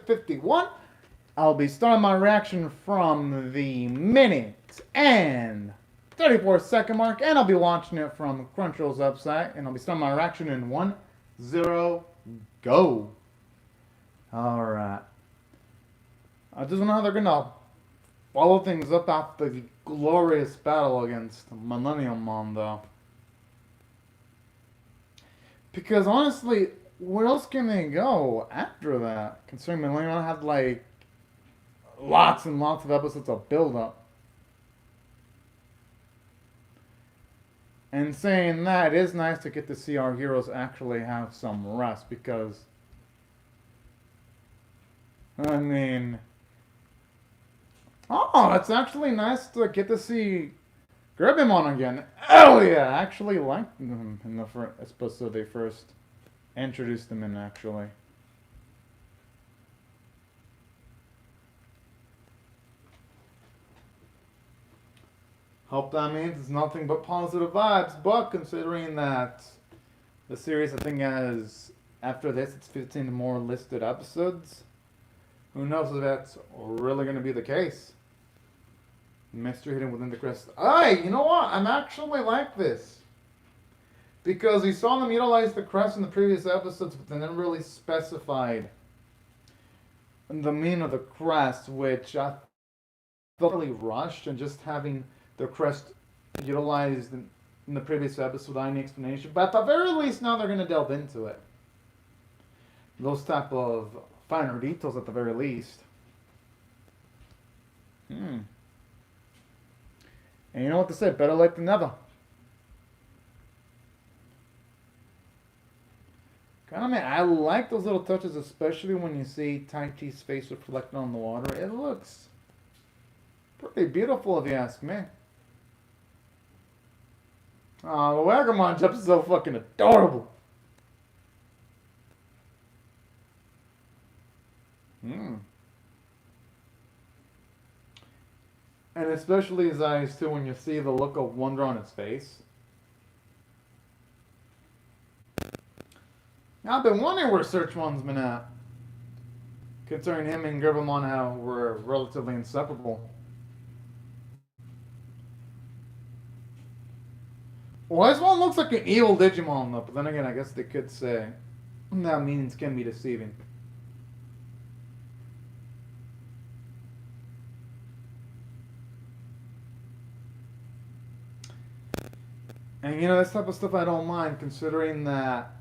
51. I'll be starting my reaction from the minute and 34-second mark, and I'll be watching it from Crunchyroll's website, and I'll be starting my reaction in 1-0, go. Alright. I just know how they're gonna follow things up after the glorious battle against Millennium Mon, though. Because honestly, where else can they go after that? Considering Millennium had like lots and lots of episodes of build up. And saying that, it is nice to get to see our heroes actually have some rest because, I mean, oh, it's actually nice to get to see Digimon again. Oh yeah, I actually liked them in the first episode they first introduced them in, actually. Hope that means it's nothing but positive vibes, but considering that the series, I think, has, after this, it's 15 more listed episodes, who knows if that's really going to be the case. Mystery hidden within the crest. Hey, you know what? I'm actually like this. Because we saw them utilize the crest in the previous episodes, but they never really specified the meaning of the crest, which I felt really rushed, and just having the crest utilized in the previous episode without any explanation. But at the very least, now they're going to delve into it. Those type of finer details at the very least. And you know what to say, better late than never. Kind of, man, I like those little touches, especially when you see Tai Chi's face reflected on the water. It looks pretty beautiful, if you ask me. Oh, the Wagamon jump is so fucking adorable. And especially his eyes, too, when you see the look of wonder on his face. I've been wondering where Searchmon's been at. Considering him and Gerbamon how were relatively inseparable. Well, this one looks like an evil Digimon, though. But then again, I guess they could say that meanings can be deceiving. And you know, this type of stuff I don't mind, considering that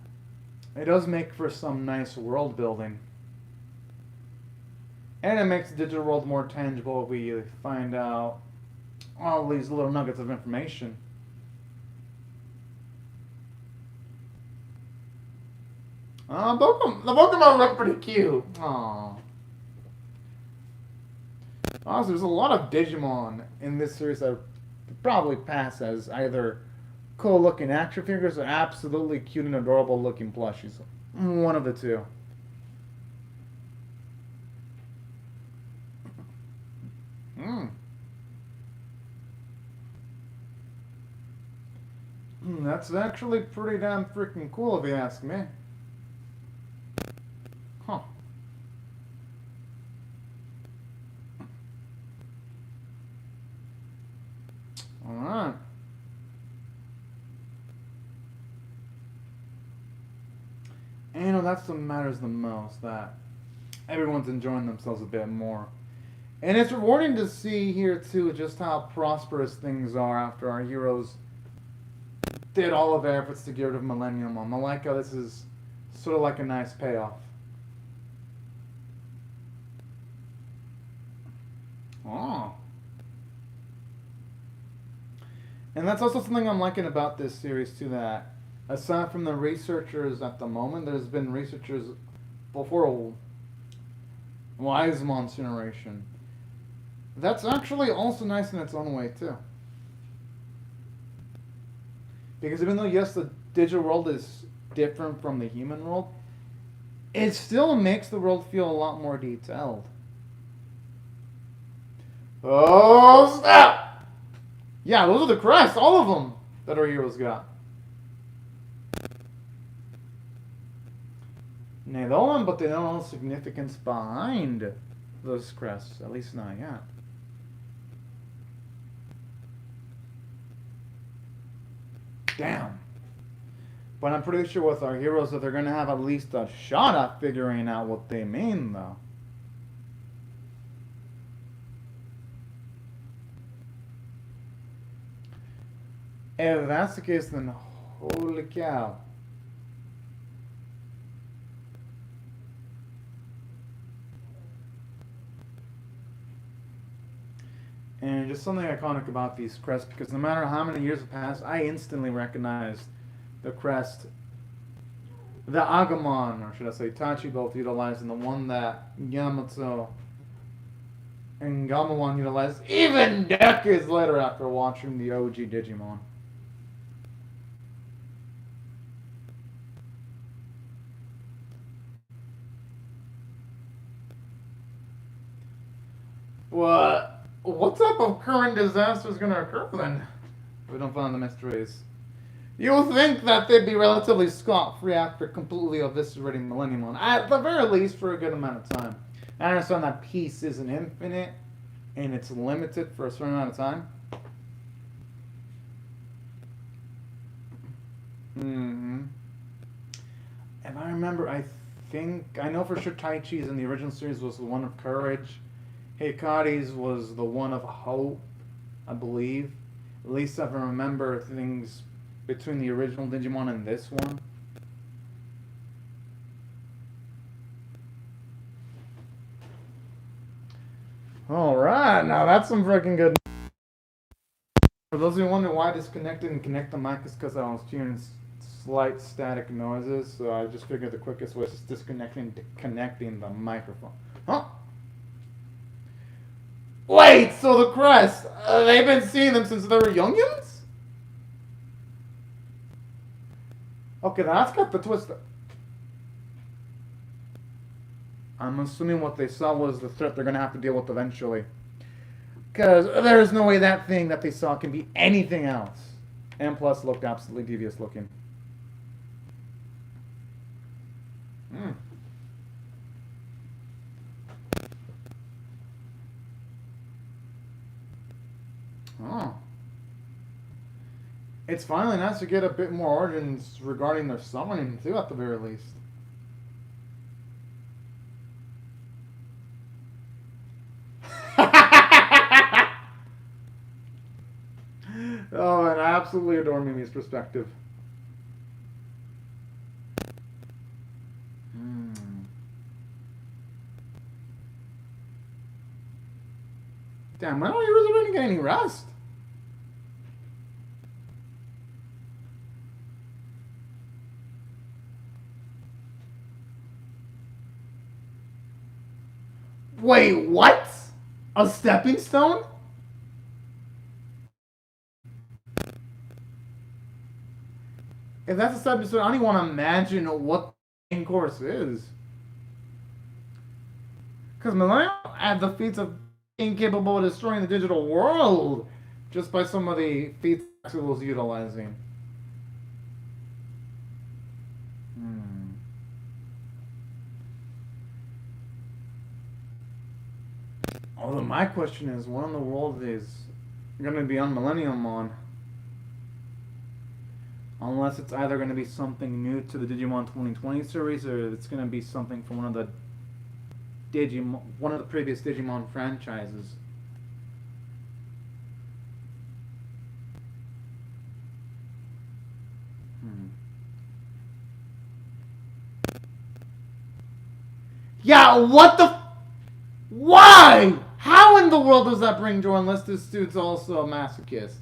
it does make for some nice world building. And it makes the digital world more tangible if we find out all these little nuggets of information. The Pokemon look pretty cute. Aww. Honestly, there's a lot of Digimon in this series that probably pass as either cool looking action figures or absolutely cute and adorable looking plushies. One of the two. That's actually pretty damn freaking cool if you ask me. Huh. Alright. And you know, that's what matters the most, that everyone's enjoying themselves a bit more. And it's rewarding to see here, too, just how prosperous things are after our heroes did all of their efforts to get rid of Millennium Mon. I like how this is sort of like a nice payoff. Oh. And that's also something I'm liking about this series, too, that aside from the researchers at the moment, there's been researchers before Wisemon's generation. That's actually also nice in its own way, too. Because even though, yes, the digital world is different from the human world, it still makes the world feel a lot more detailed. Oh, snap! Yeah, those are the crests, all of them, that our heroes got. They know them, but they don't know the significance behind those crests. At least not yet. Damn. But I'm pretty sure with our heroes that they're going to have at least a shot at figuring out what they mean, though. If that's the case, then holy cow. And just something iconic about these crests, because no matter how many years have passed, I instantly recognized the crest, the Agumon, or should I say Tachi, both utilized, and the one that Yamato and Gamamon utilized even decades later after watching the OG Digimon. What type of current disaster is going to occur then? If we don't find the mysteries. You would think that they'd be relatively scot-free after completely eviscerating Millenniumon, at the very least for a good amount of time. I understand that peace isn't infinite, and it's limited for a certain amount of time. If I remember, I know for sure Taichi's in the original series was the one of courage. Hikari's was the one of hope, I believe. At least if I remember things between the original Digimon and this one. Alright, now that's some freaking good. For those who wonder why I disconnected and connect the mic is because I was hearing slight static noises, so I just figured the quickest way is just disconnecting to connecting the microphone. Huh? Wait, so the crest, they've been seeing them since they were youngins? Okay, that's got the twist. I'm assuming what they saw was the threat they're going to have to deal with eventually. Because there's no way that thing that they saw can be anything else. And plus looked absolutely devious looking. Oh. It's finally nice to get a bit more origins regarding their summoning, too, at the very least. Oh, and I absolutely adore Mimi's perspective. Damn, when are you really going to get any rest? Wait, what? A stepping stone? If that's a stepping stone, I don't even want to imagine what the main course is. Because Millennium had the feats of incapable of destroying the digital world just by some of the feats it was utilizing. Although my question is, what in the world is going to be on Millenniumon? Unless it's either going to be something new to the Digimon 2020 series, or it's going to be something from one of the previous Digimon franchises. Yeah, what the? Why? How in the world does that bring joy unless this dude's also a masochist?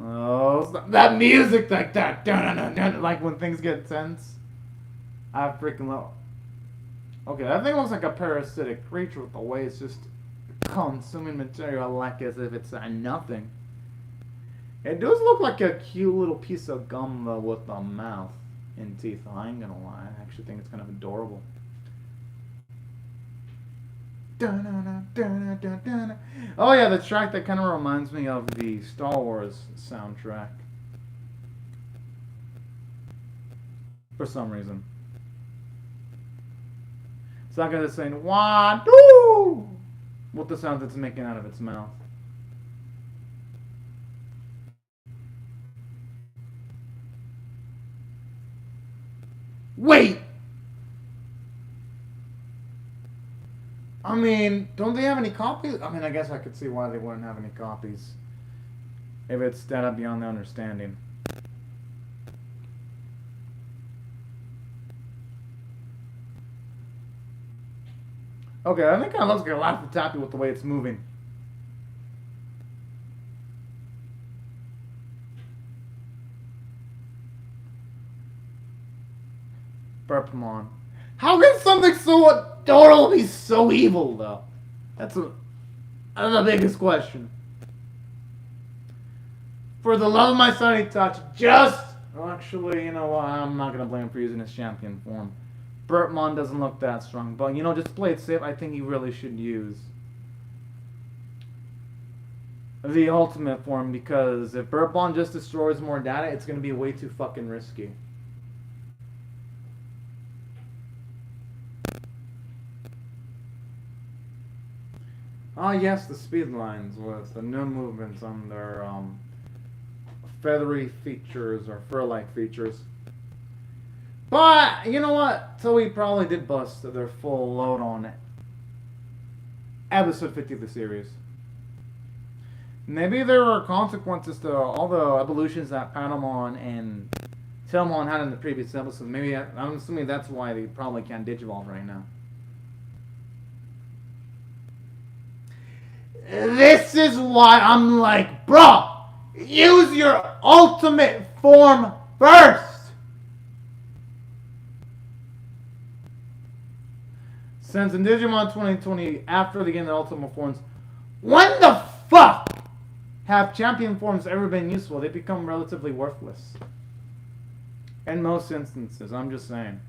Oh, that music like that, like when things get tense. I freaking love. Okay, that thing looks like a parasitic creature with the way it's just consuming material like as if it's nothing. It does look like a cute little piece of gum though with a mouth and teeth. I ain't gonna lie, I actually think it's kind of adorable. Oh yeah, the track that kind of reminds me of the Star Wars soundtrack. For some reason. It's not gonna say one, two with the sound it's making out of its mouth. Wait! I mean, don't they have any copies? I mean, I guess I could see why they wouldn't have any copies. If it's data beyond their understanding. Okay, I think it kind of looks like a Laffy Taffy with the way it's moving. Burpamon. How can something so adorable be so evil, though? That's the biggest question. For the love of my sunny touch, just... Well, actually, you know what? I'm not going to blame him for using his champion form. Burpamon doesn't look that strong. But, you know, just to play it safe, I think he really should use the ultimate form. Because if Burpamon just destroys more data, it's going to be way too fucking risky. Ah, yes, the speed lines with the new movements on their feathery features or fur-like features. But, you know what? Toei probably did bust their full load on it. Episode 50 of the series. Maybe there were consequences to all the evolutions that Patamon and Tailmon had in the previous episodes. Maybe, I'm assuming that's why they probably can't Digivolve right now. This is why I'm like, bro, use your ultimate form first. Since in Digimon 2020, after the game of the ultimate forms, when the fuck have champion forms ever been useful? They become relatively worthless. In most instances, I'm just saying.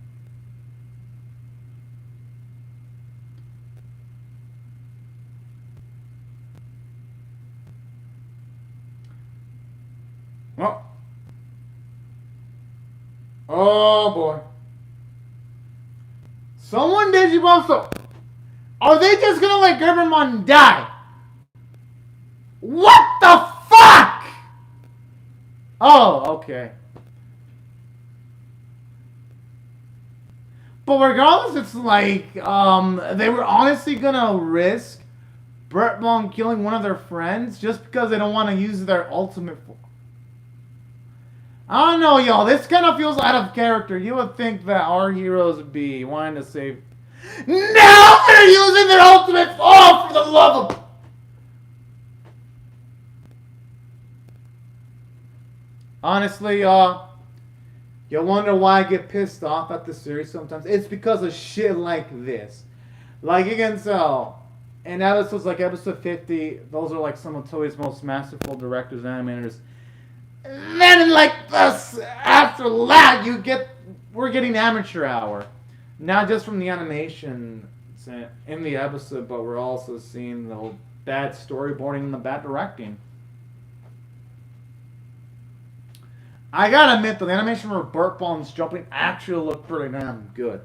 Well. Oh boy. Someone Digimon so. Are they just gonna let Gerbermon die? What the fuck? Oh, okay. But regardless, it's like, they were honestly gonna risk Burpamon killing one of their friends just because they don't want to use their ultimate form. I don't know, y'all. This kind of feels out of character. You would think that our heroes would be wanting to save. Now they're using their ultimate form for the love of. Honestly, you wonder why I get pissed off at the series sometimes. It's because of shit like this. Like you can tell, in episodes like episode 50, those are like some of Toei's most masterful directors and animators. Then like this, after that, we're getting amateur hour. Not just from the animation in the episode, but we're also seeing the bad storyboarding and the bad directing. I gotta admit, though, the animation for Burpamon's jumping actually looked pretty damn good.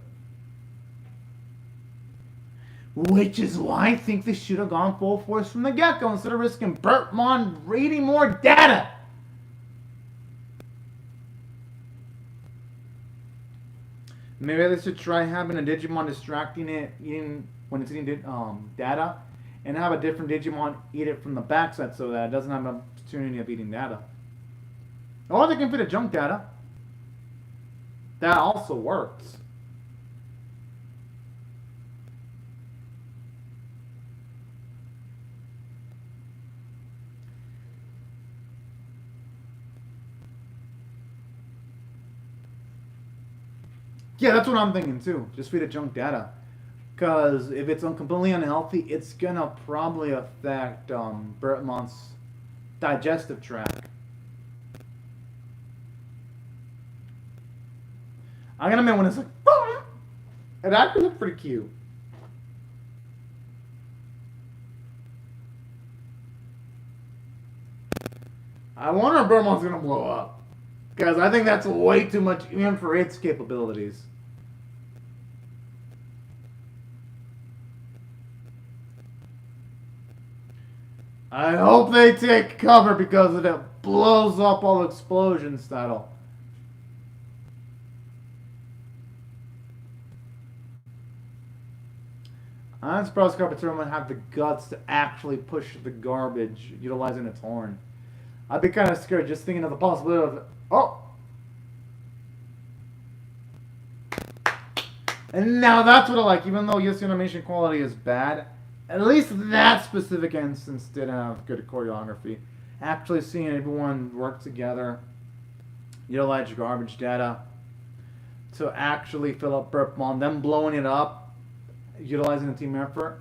Which is why I think they should have gone full force from the get-go instead of risking Burpamon reading more data. Maybe they should try having a Digimon distracting it when it's eating data, and have a different Digimon eat it from the backside so that it doesn't have an opportunity of eating data. Or they can fit a junk data. That also works. Yeah, that's what I'm thinking too. Just feed it junk data. Because if it's completely unhealthy, it's going to probably affect Burpamon's digestive tract. I'm going to admit when it's like, it actually looked pretty cute. I wonder if Burpamon's going to blow up. Because I think that's way too much even for its capabilities. I hope they take cover because if it blows up all explosions, that'll. I'm surprised Carpenter would have the guts to actually push the garbage utilizing its horn. I'd be kind of scared just thinking of the possibility of. Oh! And now that's what I like. Even though yes, the animation quality is bad, at least that specific instance did have good choreography. Actually seeing everyone work together, utilize garbage data to actually fill up Burp Bomb, them blowing it up, utilizing the team effort.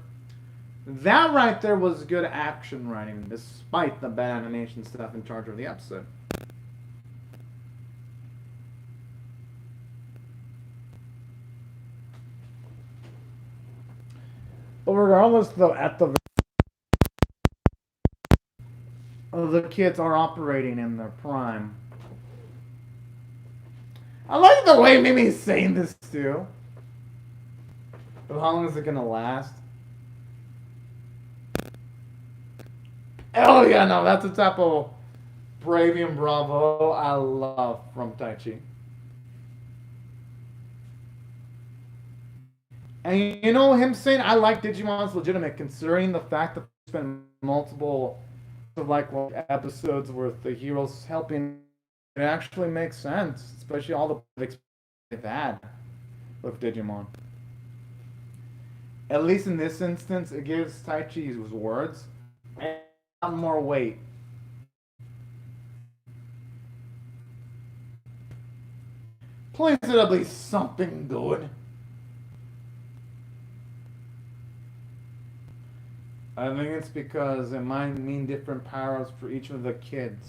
That right there was good action writing, despite the bad animation stuff in charge of the episode. But regardless, though, the kids are operating in their prime. I like the way Mimi's saying this too. But how long is it gonna last? Oh yeah, no, that's the type of Bravey and Bravo I love from Taichi. And you know, him saying I like Digimon's legitimate, considering the fact that there's been multiple episodes with the heroes helping. It actually makes sense, especially all the they've had with Digimon. At least in this instance, it gives Taichi his words a lot more weight. Please it at least something good. I think it's because it might mean different powers for each of the kids.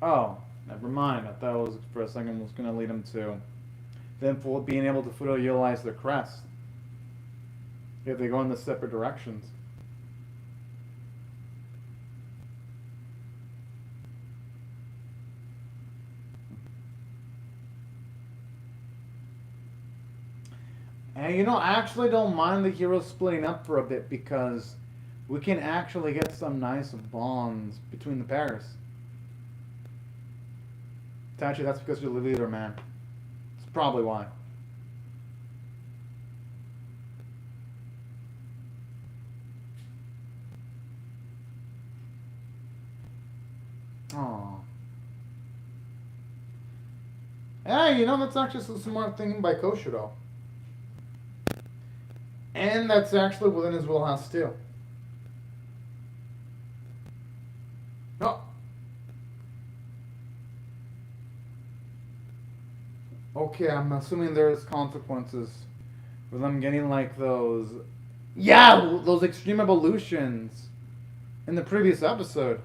Oh, never mind. I thought it was for a second it was going to lead them to them being able to fully utilize their crest if they go in the separate directions. And you know, I actually don't mind the heroes splitting up for a bit because we can actually get some nice bonds between the pairs. Actually, that's because you're the leader, man. It's probably why. Aww. Hey, you know, that's actually some smart thinking by Koshiro. And that's actually within his wheelhouse, too. Oh. Okay, I'm assuming there's consequences for them getting like those. Yeah, those extreme evolutions in the previous episode.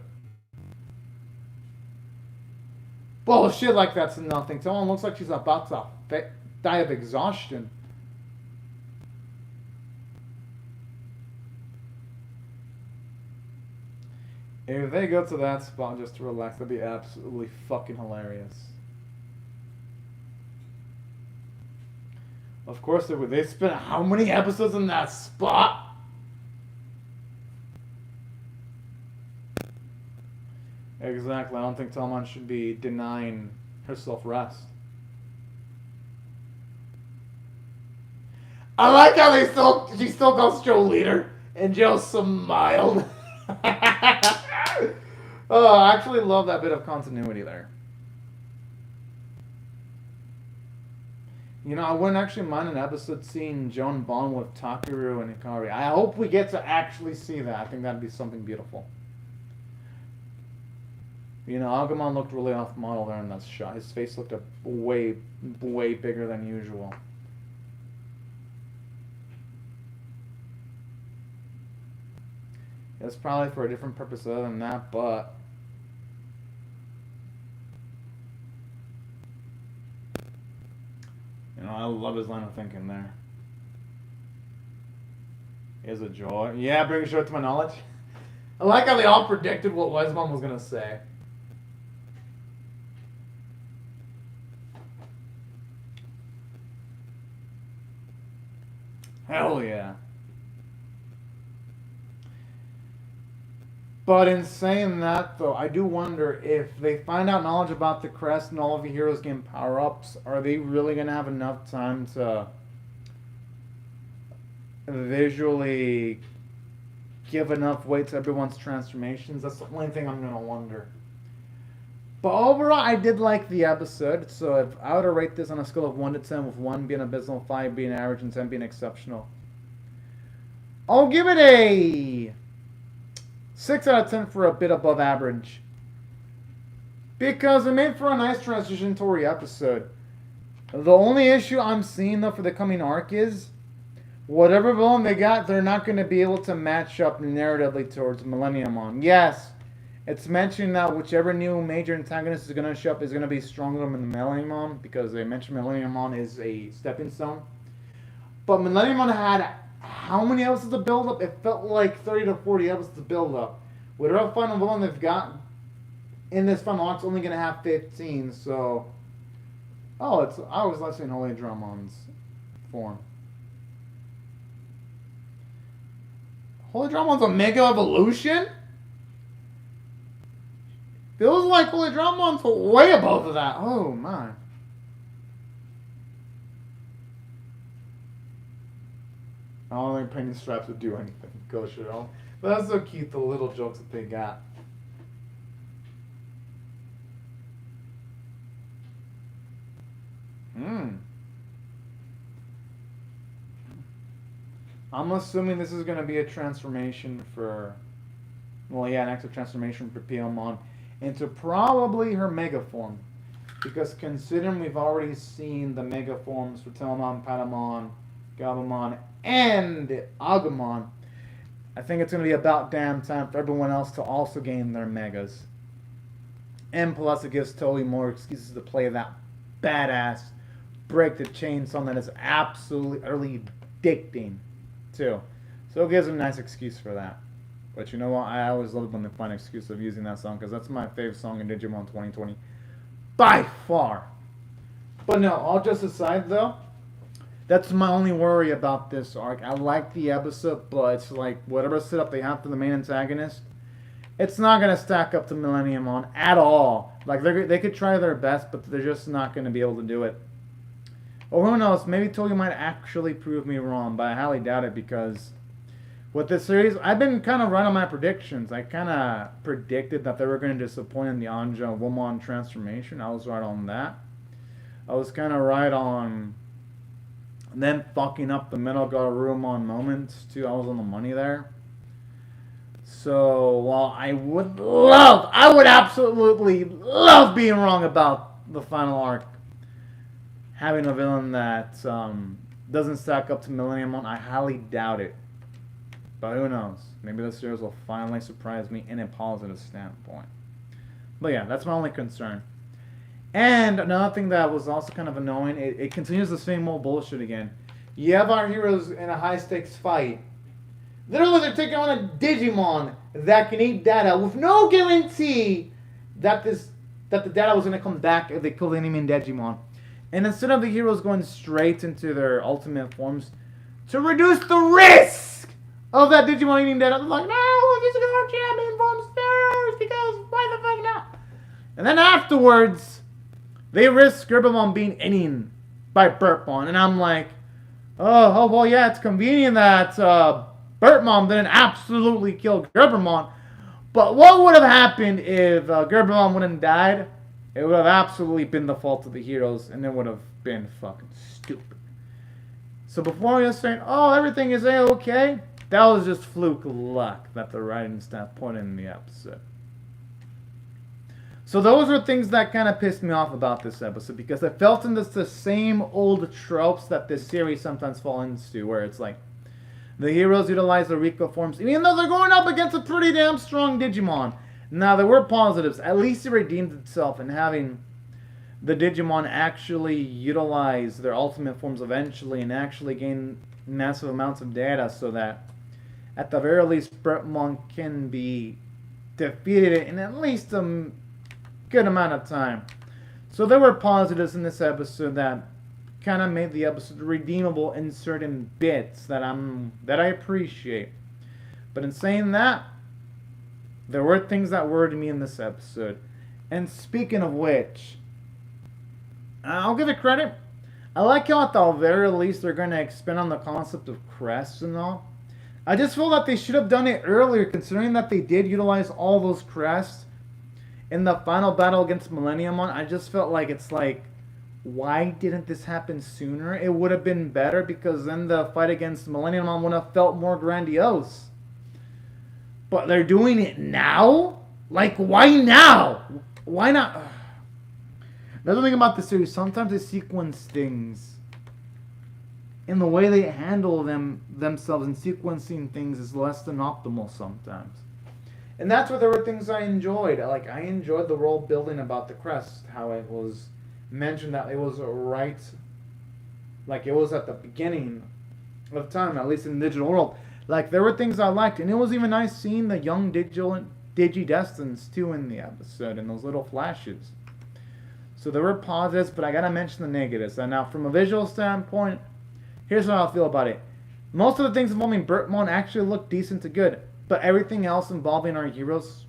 Bullshit like that's nothing. Someone looks like she's about to die of exhaustion. If they go to that spot just to relax, that'd be absolutely fucking hilarious. Of course they would. They spent how many episodes in that spot? Exactly. I don't think Talmon should be denying herself rest. I like how she still calls Joe leader, and Joe smiled. Oh, I actually love that bit of continuity there. You know, I wouldn't actually mind an episode seeing Joan bond with Takeru and Hikari. I hope we get to actually see that. I think that'd be something beautiful. You know, Agumon looked really off model there in that shot. His face looked way bigger than usual. It's probably for a different purpose other than that, but you know, I love his line of thinking there. Is a joy. Yeah, bring joy to my knowledge. I like how they all predicted what Weisbaum was gonna say. Hell yeah. But in saying that, though, I do wonder if they find out knowledge about the crest and all of the heroes getting power-ups, are they really going to have enough time to visually give enough weight to everyone's transformations? That's the only thing I'm going to wonder. But overall, I did like the episode. So if I were to rate this on a scale of 1 to 10, with 1 being abysmal, 5 being average, and 10 being exceptional, I'll give it a 6 out of 10 for a bit above average. Because it made for a nice transitionary episode. The only issue I'm seeing, though, for the coming arc is whatever villain they got, they're not going to be able to match up narratively towards Millenniumon. Yes, it's mentioned that whichever new major antagonist is going to show up is going to be stronger than Millenniumon, because they mentioned Millenniumon is a stepping stone. But Millenniumon had how many episodes to build up? It felt like 30 to 40 episodes to build up. Whatever final villain they've got in this final arc's only going to have 15, so... Oh, I was listening to Holy Dramon's form. Holy Dramon's a Mega Evolution? Feels like Holy Dramon's way above that. Oh, my. I don't think painting straps would do anything. Go shit on. But that's so cute, the little jokes that they got. I'm assuming this is going to be a transformation for... Well, yeah, an active transformation for Piyomon into probably her Mega form. Because considering we've already seen the Mega forms for Telemon, Patamon, Gabumon, and Agumon, I think it's going to be about damn time for everyone else to also gain their Megas. And plus it gives Toei more excuses to play that badass break the chain song that is absolutely addicting too. So it gives them a nice excuse for that. But you know what? I always love when they find an excuse of using that song, because that's my favorite song in Digimon 2020. By far. But no, all just aside though, that's my only worry about this arc. I like the episode, but it's like whatever setup they have for the main antagonist, it's not going to stack up to Millenniumon at all. Like they could try their best, but they're just not going to be able to do it. Or who knows, maybe Toei might actually prove me wrong, but I highly doubt it, because with this series, I've been kind of right on my predictions. I kind of predicted that they were going to disappoint in the Anja Womon transformation. I was right on that. I was kind of right on them fucking up the Metal Garurumon moments, too. I was on the money there. So, while I would absolutely love being wrong about the final arc, having a villain that doesn't stack up to Millenniumon, I highly doubt it. But who knows? Maybe this series will finally surprise me in a positive standpoint. But yeah, that's my only concern. And another thing that was also kind of annoying, it continues the same old bullshit again. You have our heroes in a high-stakes fight. Literally, they're taking on a Digimon that can eat data with no guarantee that the data was going to come back if they kill the enemy in Digimon. And instead of the heroes going straight into their ultimate forms, to reduce the risk of that Digimon eating data, they're like, no, this is our champion forms first, because why the fuck not? And then afterwards, they risk Gerbamon being eaten by Burpmon. And I'm like, oh, well, yeah, it's convenient that Burpmon didn't absolutely kill Gerbamon. But what would have happened if Gerbamon wouldn't have died? It would have absolutely been the fault of the heroes, and it would have been fucking stupid. So before you're saying, oh, everything is A-okay, that was just fluke luck that the writing staff put in the episode. So those are things that kind of pissed me off about this episode, because I felt in this the same old tropes that this series sometimes falls into, where it's like, the heroes utilize the Rico forms, even though they're going up against a pretty damn strong Digimon. Now, there were positives. At least it redeemed itself in having the Digimon actually utilize their ultimate forms eventually and actually gain massive amounts of data, so that at the very least Burpmon can be defeated in at least a good amount of time. So there were positives in this episode that kind of made the episode redeemable in certain bits that I appreciate. But in saying that, there were things that worried me in this episode. And speaking of which, I'll give it credit. I like how at the very least they're going to expand on the concept of crests and all. I just feel that they should have done it earlier, considering that they did utilize all those crests in the final battle against Millenniumon. I just felt like it's like, why didn't this happen sooner? It would have been better, because then the fight against Millenniumon would have felt more grandiose. But they're doing it now? Like, why now? Why not? Another thing about the series, sometimes they sequence things, and the way they handle themselves in sequencing things is less than optimal sometimes. And that's where there were things I enjoyed. Like, I enjoyed the world building about the crest, how it was mentioned that it was right, like it was at the beginning of time, at least in the digital world. Like, there were things I liked, and it was even nice seeing the young Digidestins too in the episode, and those little flashes. So there were positives, but I gotta mention the negatives. And now, from a visual standpoint, here's how I feel about it. Most of the things involving Bertmon actually look decent to good, but everything else involving our heroes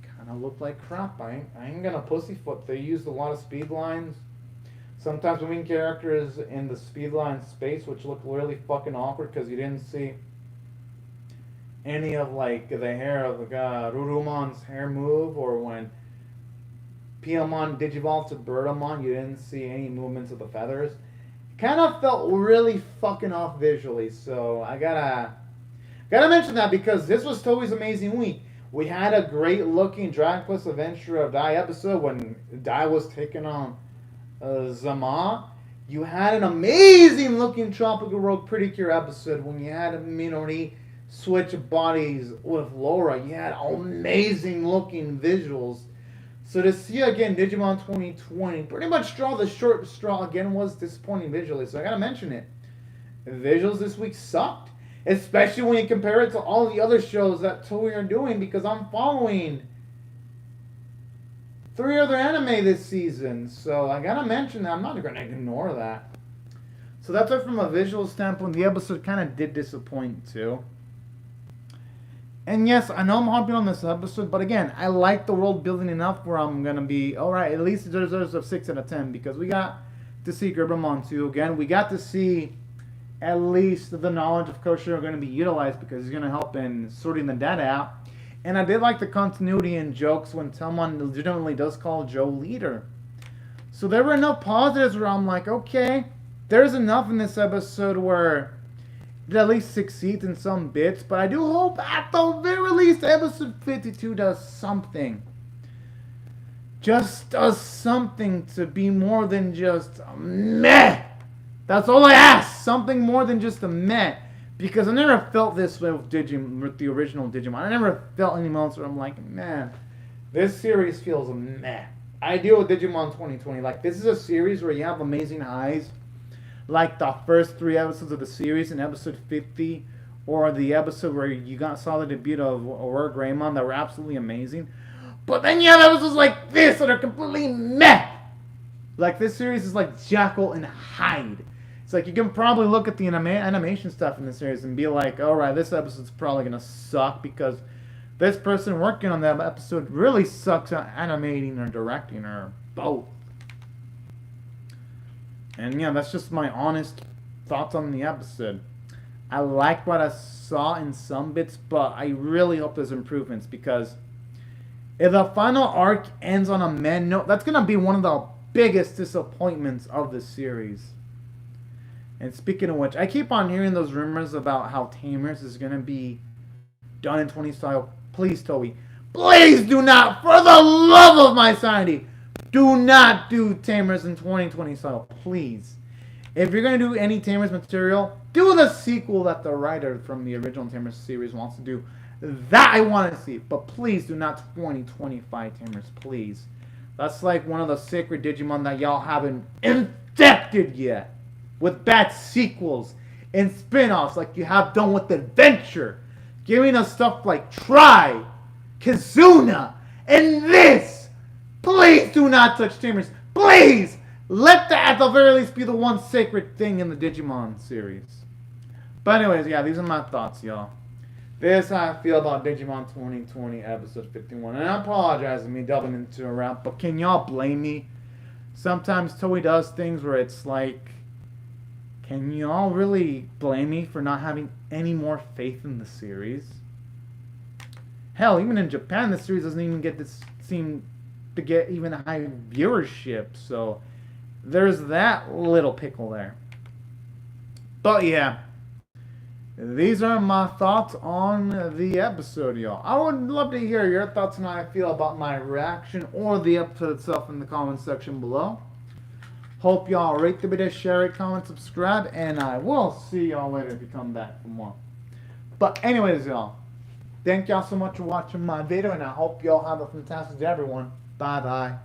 kind of look like crap. I ain't gonna pussyfoot. They used a lot of speed lines. Sometimes the main character is in the speed line space, which looked really fucking awkward because you didn't see any of like the hair of Rurumon's hair move, or when Piamon digivolved to Bertamon, you didn't see any movements of the feathers. It kind of felt really fucking off visually, so I gotta mention that, because this was Toei's amazing week. We had a great looking Dragon Quest Adventure of Dai episode when Dai was taking on Zama. You had an amazing looking Tropical Rogue Pretty Cure episode when you had Minori switch bodies with Laura. You had amazing looking visuals. So to see again Digimon 2020 pretty much draw the short straw again was disappointing visually. So I gotta mention it. The visuals this week sucked. Especially when you compare it to all the other shows that Toei are doing, because I'm following 3 other anime this season. So I gotta mention that. I'm not gonna ignore that. So that's why from a visual standpoint, the episode kind of did disappoint too. And yes, I know I'm harping on this episode, but again, I like the world building enough where I'm going to be, alright, at least it deserves a 6 out of 10, because we got to see Gerbamon 2 again. We got to see at least the knowledge of Koshiro going to be utilized, because he's going to help in sorting the data out. And I did like the continuity in jokes when Telmon legitimately does call Joe leader. So there were enough positives where I'm like, okay, there's enough in this episode where it at least succeeds in some bits, but I do hope at the very least episode 52 does something. Just does something to be more than just a meh. That's all I ask. Something more than just a meh. Because I never felt this way with the original Digimon. I never felt any moments where I'm like, man, this series feels meh. I deal with Digimon 2020. Like, this is a series where you have amazing highs, like the first 3 episodes of the series in episode 50, or the episode where you saw the debut of Aurora Greymon that were absolutely amazing. But then you have episodes like this that are completely meh. Like, this series is like Jekyll and Hyde. It's like you can probably look at the animation stuff in the series and be like, alright, this episode's probably going to suck because this person working on that episode really sucks at animating or directing or both. And yeah, that's just my honest thoughts on the episode. I liked what I saw in some bits, but I really hope there's improvements, because if the final arc ends on a meh note, that's going to be one of the biggest disappointments of the series. And speaking of which, I keep on hearing those rumors about how Tamers is going to be done in 20 style. Please, Toei, please do not, for the love of my sanity, do not do Tamers in 2020 style, please. If you're going to do any Tamers material, do the sequel that the writer from the original Tamers series wants to do. That I want to see, but please do not 2025 Tamers, please. That's like one of the sacred Digimon that y'all haven't infected yet with bad sequels and spin-offs like you have done with Adventure. Giving us stuff like Try, Kizuna, and this. Please do not touch Tamers. Please Let that at the very least be the one sacred thing in the Digimon series. But anyways, yeah, these are my thoughts, y'all. This is how I feel about Digimon 2020 episode 51. And I apologize for me delving into a rap, but can y'all blame me? Sometimes Toei does things where it's like, can y'all really blame me for not having any more faith in the series? Hell, even in Japan, the series doesn't even seem to get even a high viewership. So there's that little pickle there. But yeah, these are my thoughts on the episode, y'all. I would love to hear your thoughts on how I feel about my reaction or the episode itself in the comment section below. Hope y'all rate the video, share it, comment, subscribe, and I will see y'all later if you come back for more. But anyways, y'all, thank y'all so much for watching my video, and I hope y'all have a fantastic day, everyone. Bye-bye.